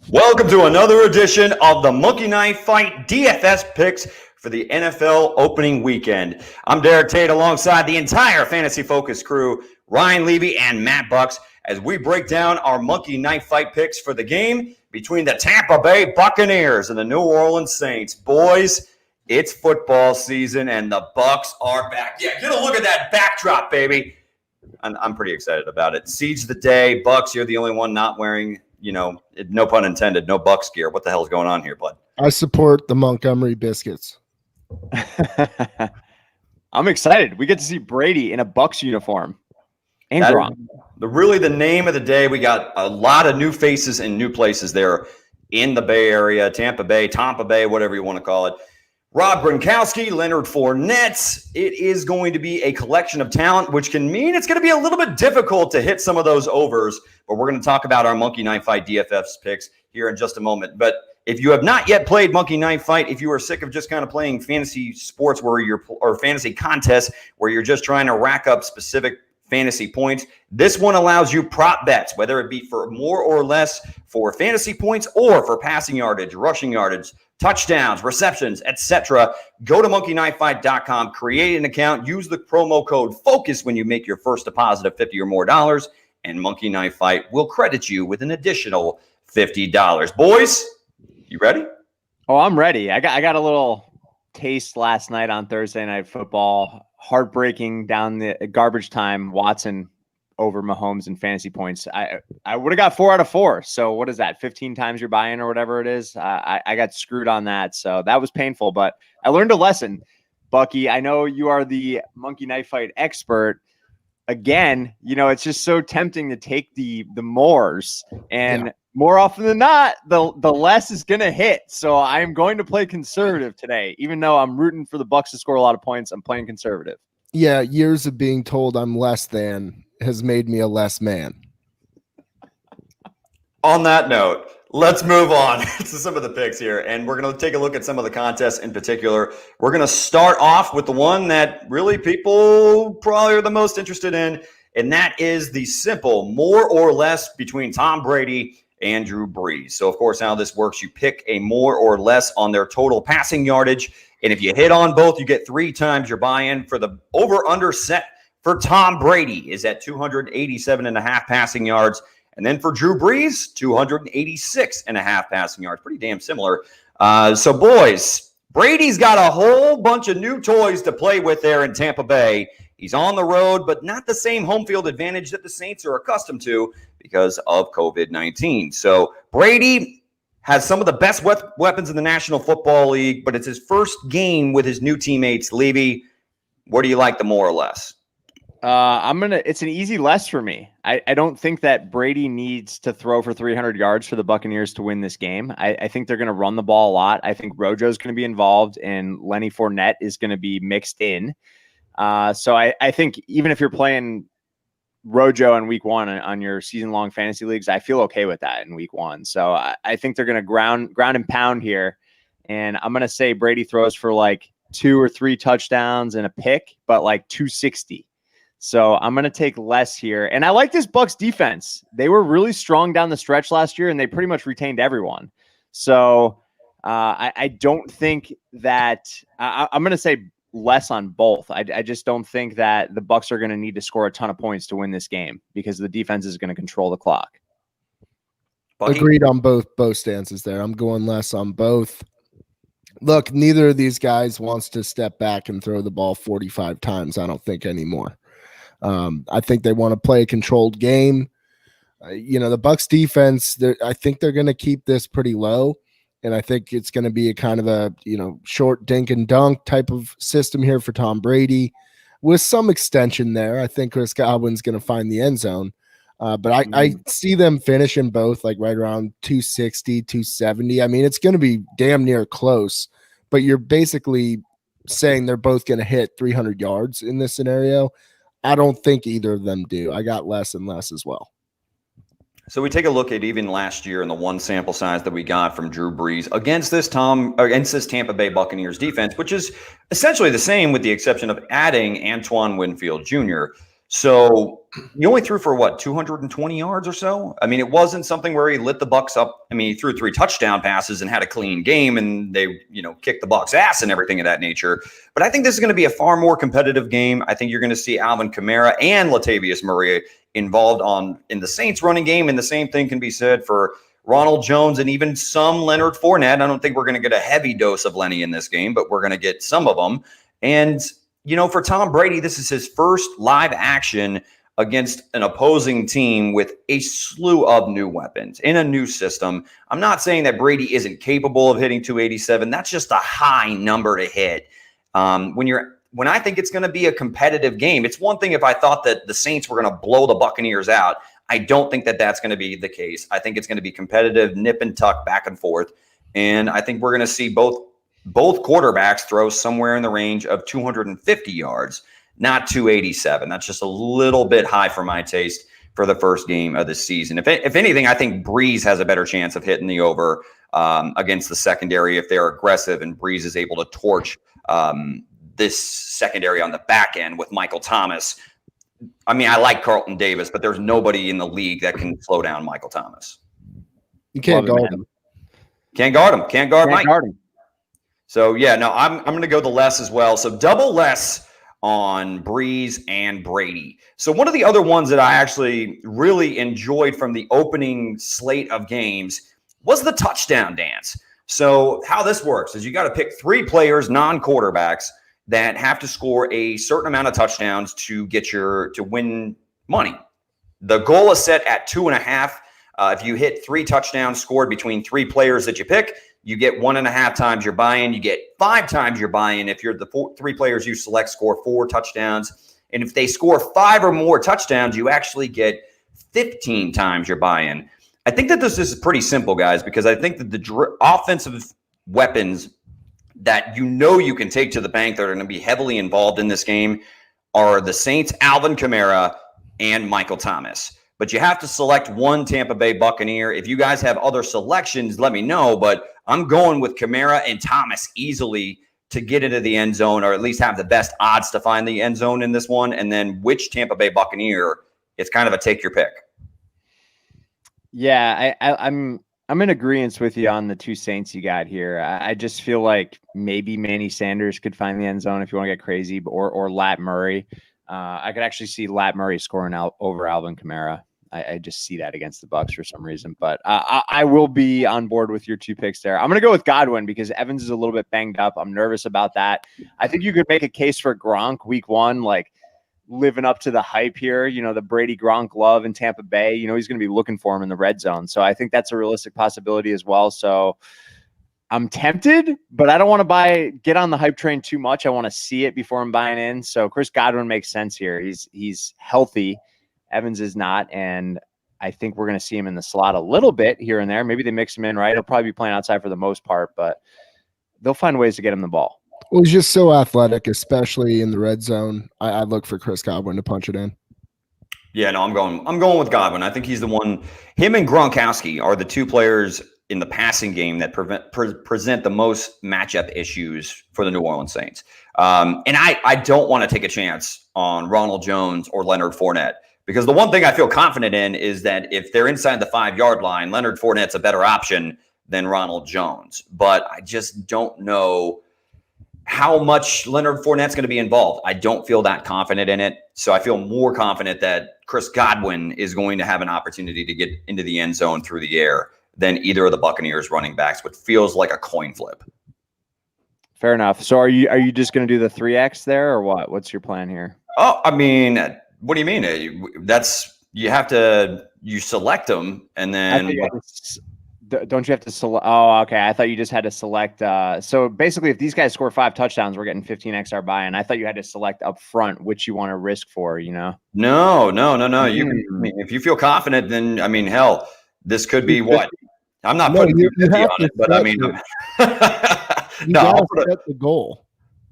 Welcome to another edition of the Monkey Knife Fight DFS picks for the NFL opening weekend. I'm Derek Tate alongside the entire Fantasy Focus crew, Ryan Levy and Matt Bucs, as we break down our Monkey Knife Fight picks for the game between the Tampa Bay Buccaneers and the New Orleans Saints. Boys, it's football season and the Bucs are back. Yeah, get a look at that backdrop, baby. I'm pretty excited about it. Siege the day. Bucs, you're the only one not wearing, no pun intended, no Bucs gear. What the hell is going on here, bud? I support the Montgomery Biscuits. I'm excited. We get to see Brady in a Bucs uniform. And Gronk. The name of the day. We got a lot of new faces and new places there in the Bay Area, Tampa Bay, whatever you want to call it. Rob Gronkowski, Leonard Fournette. It is going to be a collection of talent, which can mean it's going to be a little bit difficult to hit some of those overs. But we're going to talk about our Monkey Knife Fight DFS picks here in just a moment. But if you have not yet played Monkey Knife Fight, if you are sick of just kind of playing fantasy sports or fantasy contests where you're just trying to rack up specific fantasy points, this one allows you prop bets, whether it be for more or less for fantasy points or for passing yardage, rushing yardage, touchdowns, receptions, etc. Go to monkeyknifefight.com, create an account, use the promo code FOCUS when you make your first deposit of $50 or more, and Monkey Knife Fight will credit you with an additional $50. Boys, you ready? Oh, I'm ready. I got a little taste last night on Thursday Night Football. Heartbreaking down the garbage time. Watson over Mahomes in fantasy points. I would have got 4 out of 4. So what is that? 15 times your buy-in or whatever it is. I got screwed on that. So that was painful, but I learned a lesson. Bucky, I know you are the Monkey Knife Fight expert. Again, it's just so tempting to take the mores, and more often than not, the less is going to hit. So I'm going to play conservative today, even though I'm rooting for the Bucs to score a lot of points. I'm playing conservative. Yeah, years of being told I'm less than has made me a less man. On that note, let's move on to some of the picks here, and we're going to take a look at some of the contests in particular. We're going to start off with the one that really people probably are the most interested in, and that is the simple more or less between Tom Brady and Drew Brees. So, of course, how this works, you pick a more or less on their total passing yardage, and if you hit on both, you get 3 times your buy-in. For the over-under set for Tom Brady is at 287.5 passing yards. And then for Drew Brees, 286.5 passing yards. Pretty damn similar. So, boys, Brady's got a whole bunch of new toys to play with there in Tampa Bay. He's on the road, but not the same home field advantage that the Saints are accustomed to because of COVID-19. So, Brady has some of the best weapons in the National Football League, but it's his first game with his new teammates. Levy, where do you like the more or less? It's an easy less for me. I don't think that Brady needs to throw for 300 yards for the Buccaneers to win this game. I think they're going to run the ball a lot. I think Rojo's going to be involved and Lenny Fournette is going to be mixed in. So I think even if you're playing Rojo in week 1 on your season-long fantasy leagues, I feel okay with that in week 1. So I think they're going to ground and pound here. And I'm going to say Brady throws for like 2 or 3 touchdowns and a pick, but like 260. So I'm going to take less here. And I like this Bucs defense. They were really strong down the stretch last year, and they pretty much retained everyone. So I don't think that I'm going to say less on both. I just don't think that the Bucs are going to need to score a ton of points to win this game because the defense is going to control the clock. Bucky? Agreed on both stances there. I'm going less on both. Look, neither of these guys wants to step back and throw the ball 45 times, I don't think, anymore. I think they want to play a controlled game. The Bucs defense, I think they're going to keep this pretty low, and I think it's going to be a kind of a short dink and dunk type of system here for Tom Brady with some extension there. I think Chris Godwin's going to find the end zone, but I see them finishing both like right around 260, 270. I mean, it's going to be damn near close, but you're basically saying they're both going to hit 300 yards in this scenario. I don't think either of them do. I got less and less as well. So we take a look at even last year in the one sample size that we got from Drew Brees against this Tampa Bay Buccaneers defense, which is essentially the same with the exception of adding Antoine Winfield Jr. So he only threw for what, 220 yards or so? I mean, it wasn't something where he lit the Bucs up. I mean, he threw 3 touchdown passes and had a clean game, and they, kicked the Bucs' ass and everything of that nature. But I think this is going to be a far more competitive game. I think you're going to see Alvin Kamara and Latavius Murray involved in the Saints running game, and the same thing can be said for Ronald Jones and even some Leonard Fournette. I don't think we're going to get a heavy dose of Lenny in this game, but we're going to get some of them. And for Tom Brady, this is his first live action against an opposing team with a slew of new weapons in a new system. I'm not saying that Brady isn't capable of hitting 287. That's just a high number to hit. When I think it's going to be a competitive game, it's one thing if I thought that the Saints were going to blow the Buccaneers out. I don't think that that's going to be the case. I think it's going to be competitive, nip and tuck, back and forth. And I think we're going to see both quarterbacks throw somewhere in the range of 250 yards, not 287. That's just a little bit high for my taste for the first game of the season. If anything, I think Brees has a better chance of hitting the over against the secondary if they're aggressive and Brees is able to torch this secondary on the back end with Michael Thomas. I mean, I like Carlton Davis, but there's nobody in the league that can slow down Michael Thomas. You can't guard him. Can't guard him. Can't guard Mike. Guard him. So, yeah, no, I'm going to go the less as well. So double less on Brees and Brady. So one of the other ones that I actually really enjoyed from the opening slate of games was the touchdown dance. So how this works is you got to pick 3 players, non-quarterbacks, that have to score a certain amount of touchdowns to win money. The goal is set at 2.5. If you hit 3 touchdowns scored between 3 players that you pick, you get 1.5 times your buy-in. You get 5 times your buy-in if you're the 3 players you select score 4 touchdowns. And if they score 5 or more touchdowns, you actually get 15 times your buy-in. I think that this is pretty simple, guys, because I think that the offensive weapons that you can take to the bank that are going to be heavily involved in this game are the Saints, Alvin Kamara, and Michael Thomas. But you have to select one Tampa Bay Buccaneer. If you guys have other selections, let me know. But I'm going with Kamara and Thomas easily to get into the end zone, or at least have the best odds to find the end zone in this one. And then which Tampa Bay Buccaneer, it's kind of a take your pick. Yeah, I'm in agreement with you on the 2 Saints you got here. I just feel like maybe Manny Sanders could find the end zone if you want to get crazy, or Lat Murray. I could actually see Lat Murray scoring out over Alvin Kamara. I just see that against the Bucs for some reason. But I will be on board with your 2 picks there. I'm going to go with Godwin because Evans is a little bit banged up. I'm nervous about that. I think you could make a case for Gronk week 1, like living up to the hype here, the Brady Gronk love in Tampa Bay, he's going to be looking for him in the red zone. So I think that's a realistic possibility as well. So I'm tempted, but I don't want to get on the hype train too much. I want to see it before I'm buying in. So Chris Godwin makes sense here. He's healthy. Evans is not. And I think we're going to see him in the slot a little bit here and there. Maybe they mix him in, right? He'll probably be playing outside for the most part, but they'll find ways to get him the ball. Well, he's just so athletic, especially in the red zone. I look for Chris Godwin to punch it in. Yeah, no, I'm going with Godwin. I think he's the one. Him and Gronkowski are the 2 players in the passing game that present the most matchup issues for the New Orleans Saints. And I don't want to take a chance on Ronald Jones or Leonard Fournette, because the one thing I feel confident in is that if they're inside the 5-yard line, Leonard Fournette's a better option than Ronald Jones. But I just don't know how much Leonard Fournette's going to be involved. I don't feel that confident in it. So I feel more confident that Chris Godwin is going to have an opportunity to get into the end zone through the air than either of the Buccaneers running backs, which feels like a coin flip. Fair enough. So are you just going to do the 3X there, or what? What's your plan here? Oh, I mean, what do you mean? You select them and then. Don't you have to select? Oh, okay. I thought you just had to select. So basically, if these guys score 5 touchdowns, we're getting 15 XR buy-in. I thought you had to select up front which you want to risk for. No. You can, if you feel confident, then hell, this could be what I'm not putting you on it, but I'll set the goal.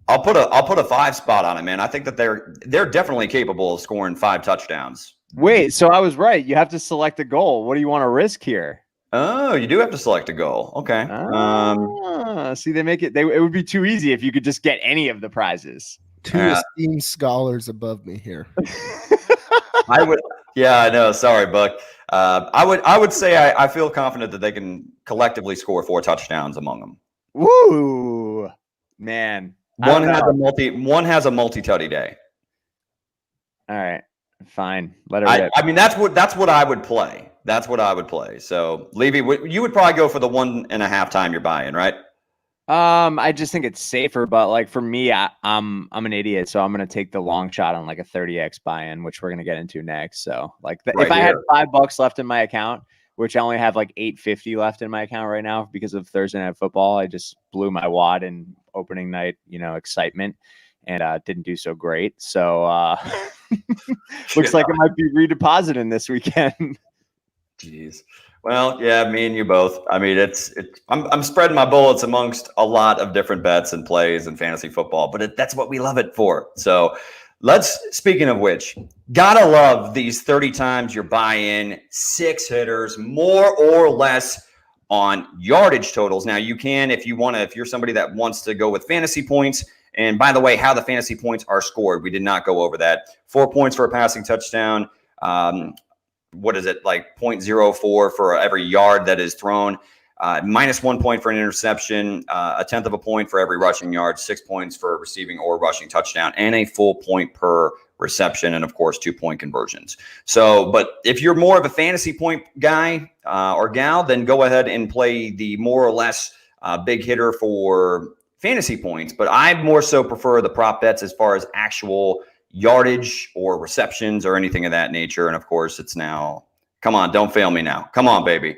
I'll put a 5 spot on it, man. I think that they're definitely capable of scoring 5 touchdowns. Wait, so I was right. You have to select a goal. What do you want to risk here? Oh, you do have to select a goal. Okay. See, they make it. It would be too easy if you could just get any of the prizes. 2 esteemed scholars above me here. I would. Yeah, I know. Sorry, Buck. I would say I feel confident that they can collectively score 4 touchdowns among them. Woo, man. One has a multi-tutty day. All right, fine. Let it rip. I mean, that's what I would play. That's what I would play. So, Levy, you would probably go for the 1.5 time you're buying, right? I just think it's safer, but like for me, I'm an idiot, so I'm gonna take the long shot on like a 30x buy-in, which we're gonna get into next. So, like, if I had $5 left in my account, which I only have like $8.50 left in my account right now because of Thursday Night Football, I just blew my wad in opening night, excitement, and didn't do so great. So, looks like it might be redepositing this weekend. Jeez. Well, yeah, me and you both. I mean, I'm spreading my bullets amongst a lot of different bets and plays and fantasy football, but that's what we love it for. So speaking of which, gotta love these 30 times your buy-in, 6 hitters, more or less on yardage totals. Now you can, if you're somebody that wants to go with fantasy points. And by the way, how the fantasy points are scored, we did not go over that. 4 points for a passing touchdown. What is it, like 0.04 for every yard that is thrown, -1 point for an interception, 1/10 of a point for every rushing yard, 6 points for a receiving or rushing touchdown, and a full point per reception, and of course 2-point conversions. So, but if you're more of a fantasy point guy or gal, then go ahead and play the more or less big hitter for fantasy points. But I more so prefer the prop bets as far as actual yardage or receptions or anything of that nature. And of course, it's now, come on, don't fail me now. Come on, baby.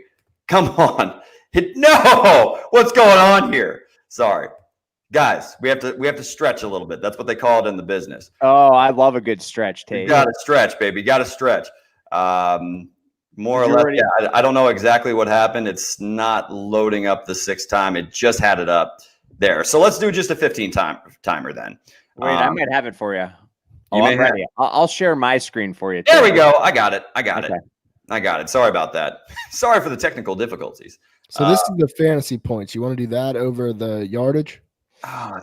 Come on. No, what's going on here? Sorry. Guys, we have to stretch a little bit. That's what they call it in the business. Oh, I love a good stretch, Tate. You got to stretch, baby. You got to stretch. More or less, yeah, I don't know exactly what happened. It's not loading up the 6th time. It just had it up there. So let's do just a 15 timer then. Wait, I might have it for you. I'm ready. I'll share my screen for you. There we go. I got it. I got it. Sorry about that. Sorry for the technical difficulties. So this is the fantasy points. You want to do that over the yardage? Oh,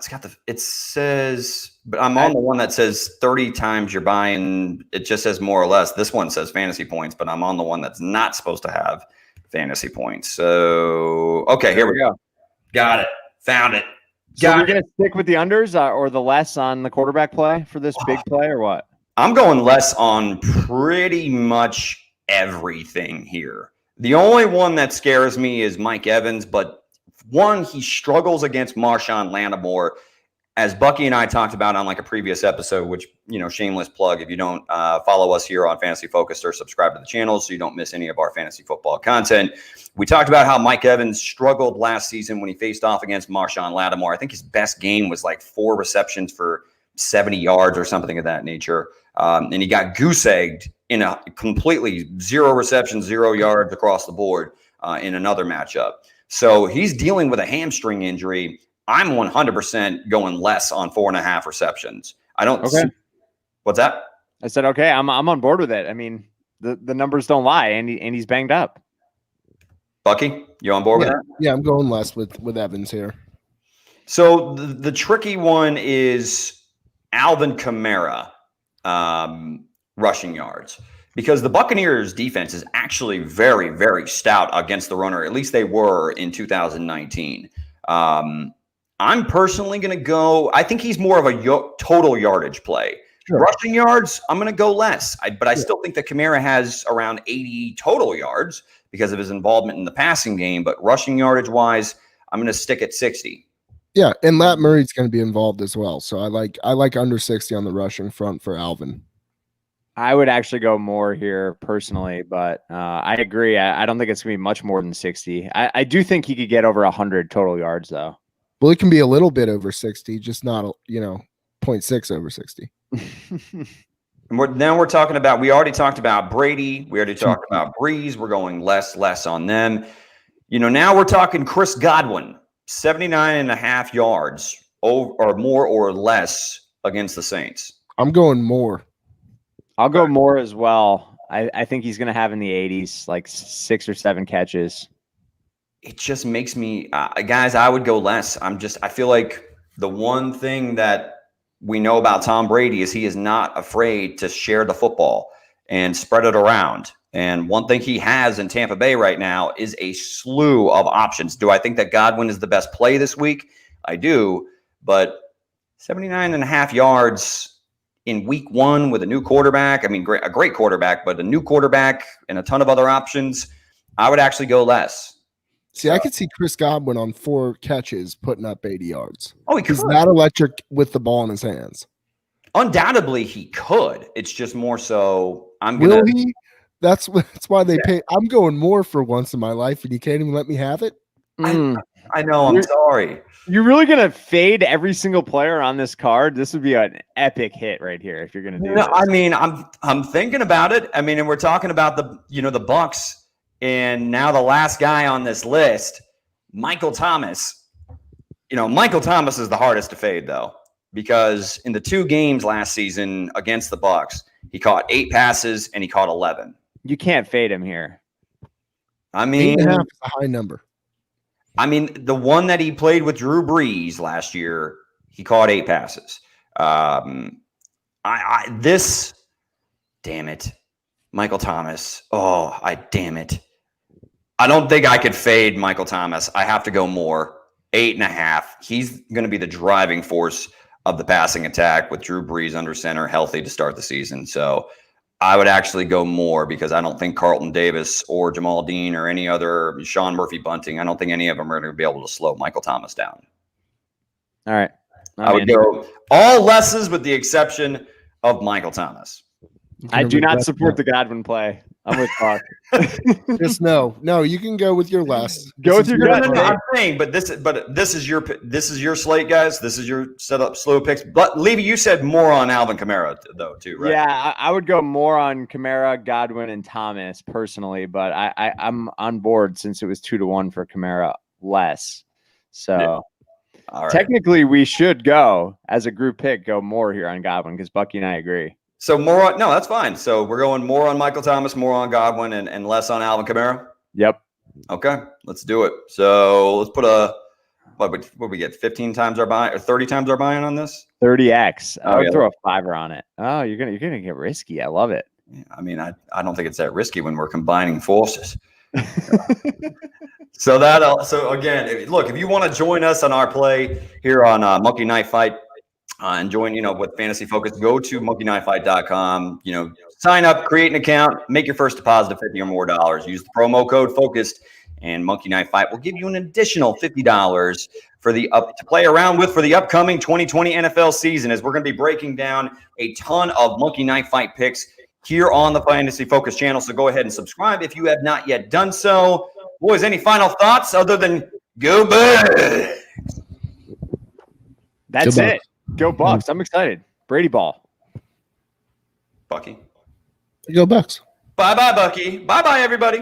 it says, but I'm on the one that says 30 times you're buying. It just says more or less. This one says fantasy points, but I'm on the one that's not supposed to have fantasy points. So, okay, here we go. Got it. Found it. So you're going to stick with the unders or the less on the quarterback play for this big play or what? I'm going less on pretty much everything here. The only one that scares me is Mike Evans, but one, he struggles against Marshawn Lattimore, as Bucky and I talked about on like a previous episode, which, shameless plug. If you don't follow us here on Fantasy Focus or subscribe to the channel so you don't miss any of our fantasy football content, we talked about how Mike Evans struggled last season when he faced off against Marshawn Lattimore. I think his best game was like 4 receptions for 70 yards or something of that nature. And he got goose-egged in a completely 0 receptions, 0 yards across the board in another matchup. So he's dealing with a hamstring injury. I'm 100% going less on 4.5 receptions. I don't. Okay. What's that? I said, okay, I'm on board with it. I mean, the numbers don't lie, and he's banged up. Bucky, you on board with that? Yeah, I'm going less with Evans here. So the tricky one is Alvin Kamara rushing yards, because the Buccaneers defense is actually very, very stout against the runner. At least they were in 2019. I'm personally going to go, I think he's more of a total yardage play. Sure. Rushing yards, I'm going to go less. But I still think that Kamara has around 80 total yards because of his involvement in the passing game. But rushing yardage wise, I'm going to stick at 60. Yeah, and Lat Murray's going to be involved as well. So I like under 60 on the rushing front for Alvin. I would actually go more here personally, but I agree. I don't think it's going to be much more than 60. I do think he could get over 100 total yards, though. Well, it can be a little bit over 60, just not, 0.6 over 60. Now we're talking about, we already talked about Brady. We already talked about Brees. We're going less on them. Now we're talking Chris Godwin, 79.5 yards or more or less against the Saints. I'm going more. I'll go more as well. I think he's going to have in the 80s, like 6 or 7 catches. It just makes me, guys, I would go less. I feel like the one thing that we know about Tom Brady is he is not afraid to share the football. and spread it around. And one thing he has in Tampa Bay right now is a slew of options. Do I think that Godwin is the best play this week? I do, but 79.5 yards in week 1 with a new quarterback. I mean, a great quarterback, but a new quarterback and a ton of other options. I would actually go less. See, I could see Chris Godwin on 4 catches putting up 80 yards. Oh, he could. He's that electric with the ball in his hands. Undoubtedly, he could. It's just more so. Will he? That's why they pay. I'm going more for once in my life, and you can't even let me have it. I know. I'm sorry. You're really gonna fade every single player on this card? This would be an epic hit right here if you're gonna do this. I mean, I'm thinking about it. I mean, and we're talking about the Bucs, and now the last guy on this list, Michael Thomas. Michael Thomas is the hardest to fade though, because in the 2 games last season against the Bucs, he caught 8 passes and he caught 11. You can't fade him here. I mean, 8.5 is a high number. I mean, the one that he played with Drew Brees last year, he caught 8 passes. Damn it, Michael Thomas. Damn it. I don't think I could fade Michael Thomas. I have to go more. 8.5. He's going to be the driving force of the passing attack with Drew Brees under center, healthy to start the season. So I would actually go more, because I don't think Carlton Davis or Jamal Dean or any other Sean Murphy Bunting, I don't think any of them are going to be able to slow Michael Thomas down. All right. I would go all lesses with the exception of Michael Thomas. I do not support the Godwin play. I'm with Buck. Just no, you can go with your less. Go with your gut. No, I'm saying, but this is your slate, guys. This is your setup, slow picks. But Levy, you said more on Alvin Kamara though, too, right? Yeah, I would go more on Kamara, Godwin, and Thomas personally, but I'm on board since it was 2-1 for Kamara less. So yeah. All right. Technically, we should go as a group pick, go more here on Godwin, because Bucky and I agree. So no, that's fine. So we're going more on Michael Thomas, more on Godwin, and less on Alvin Kamara? Yep. Okay, let's do it. So let's put what we get, 15 times our buy or 30 times our buy-in on this? 30x. I would throw a 5er on it. Oh, you're gonna get risky. I love it. Yeah, I mean, I don't think it's that risky when we're combining forces. So again, if you want to join us on our play here on Monkey Knife Fight, and join, with Fantasy Focus, go to monkeyknifefight.com, sign up, create an account, make your first deposit of $50 or more. Use the promo code FOCUSED, and Monkey Knife Fight will give you an additional $50 to play around with for the upcoming 2020 NFL season, as we're going to be breaking down a ton of Monkey Knife Fight picks here on the Fantasy Focus channel. So go ahead and subscribe if you have not yet done so. Boys, any final thoughts other than go Bucs? That's it. Go Bucs. I'm excited. Brady ball. Bucky. Go Bucs. Bye-bye, Bucky. Bye-bye, everybody.